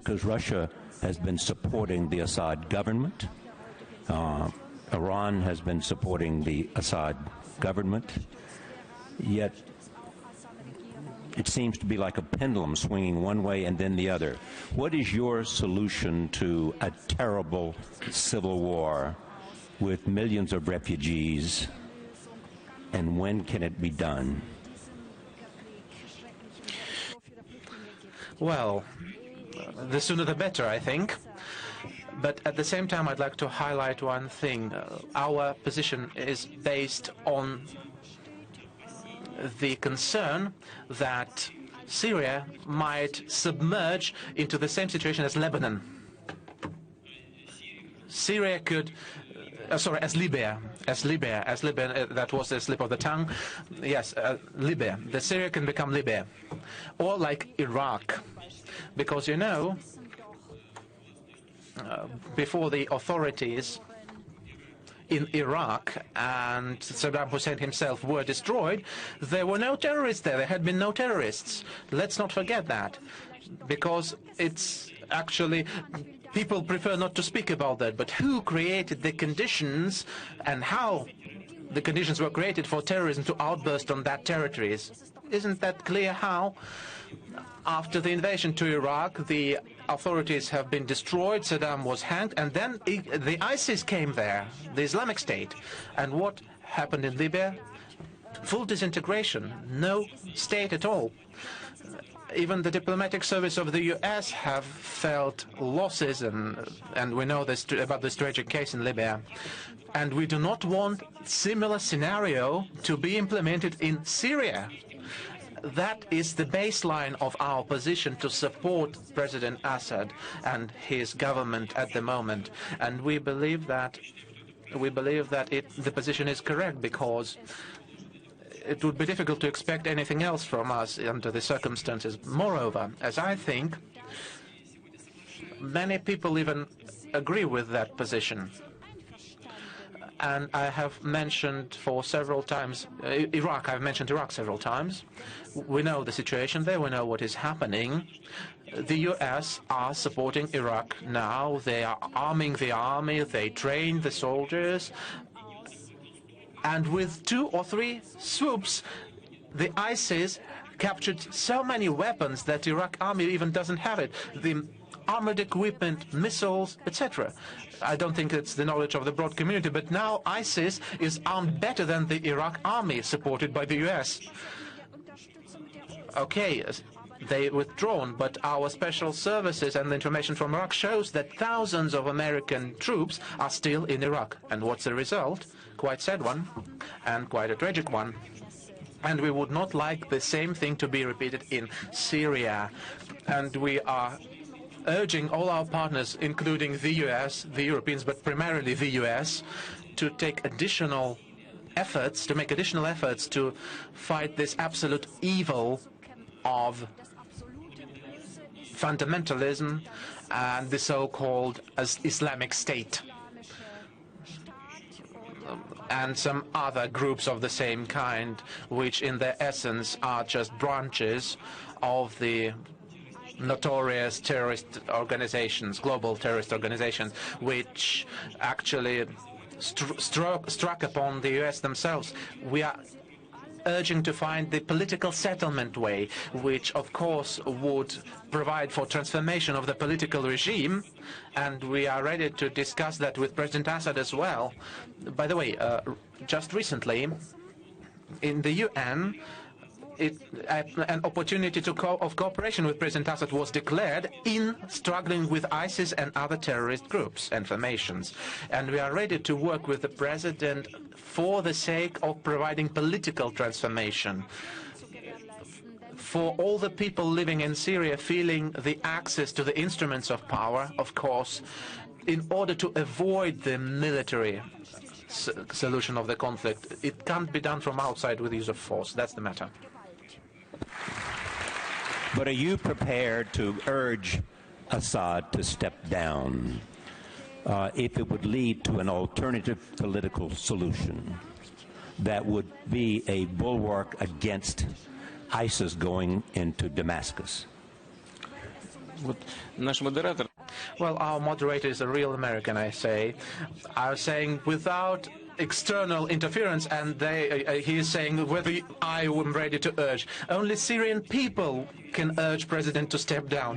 because Russia has been supporting the Assad government. Iran has been supporting the Assad government. Yet it seems to be like a pendulum swinging one way and then the other. What is your solution to a terrible civil war with millions of refugees, and when can it be done? Well, the sooner the better, I think. But at the same time, I'd like to highlight one thing. Our position is based on the concern that Syria might submerge into the same situation as Lebanon. Syria could, as Libya, that was the slip of the tongue. Yes, Libya. The Syria can become Libya. Or like Iraq. Because, you know, before the authorities in Iraq and Saddam Hussein himself were destroyed, there were no terrorists there. There had been no terrorists. Let's not forget that, because it's actually, people prefer not to speak about that. But who created the conditions and how the conditions were created for terrorism to outburst on that territories? Isn't that clear how? After the invasion to Iraq, the authorities have been destroyed, Saddam was hanged, and then the ISIS came there, the Islamic State. And what happened in Libya? Full disintegration, no state at all. Even the diplomatic service of the US have felt losses, and we know this, about this tragic case in Libya. And we do not want similar scenario to be implemented in Syria. That is the baseline of our position to support President Assad and his government at the moment. And we believe that the position is correct, because it would be difficult to expect anything else from us under the circumstances. Moreover, as I think, many people even agree with that position. And I have mentioned for several times Iraq. I've mentioned Iraq several times. We know the situation there. We know what is happening. The US are supporting Iraq now. They are arming the army. They train the soldiers. And with 2 or 3 swoops, the ISIS captured so many weapons that the Iraq army even doesn't have it. The armored equipment, missiles, etc. I don't think it's the knowledge of the broad community, but now ISIS is armed better than the Iraq army supported by the US. Okay, they withdrawn, but our special services and the information from Iraq shows that thousands of American troops are still in Iraq. And what's the result? Quite sad one, and quite a tragic one. And we would not like the same thing to be repeated in Syria. And we are urging all our partners, including the US, the Europeans, but primarily the US, to take additional efforts, to make additional efforts to fight this absolute evil of fundamentalism and the so-called Islamic State and some other groups of the same kind, which in their essence are just branches of the notorious terrorist organizations, global terrorist organizations, which actually struck upon the US themselves. We are urging to find the political settlement way, which of course would provide for transformation of the political regime, and we are ready to discuss that with President Assad as well. By the way, just recently in the UN, an opportunity of cooperation with President Assad was declared in struggling with ISIS and other terrorist groups and formations. And we are ready to work with the President for the sake of providing political transformation. For all the people living in Syria feeling the access to the instruments of power, of course, in order to avoid the military solution of the conflict. It can't be done from outside with the use of force. That's the matter. But are you prepared to urge Assad to step down if it would lead to an alternative political solution that would be a bulwark against ISIS going into Damascus? Вот наш модератор. Well, our moderator is a real American, I say. I was saying without external interference, and he is saying whether I am ready to urge. Only Syrian people can urge President to step down.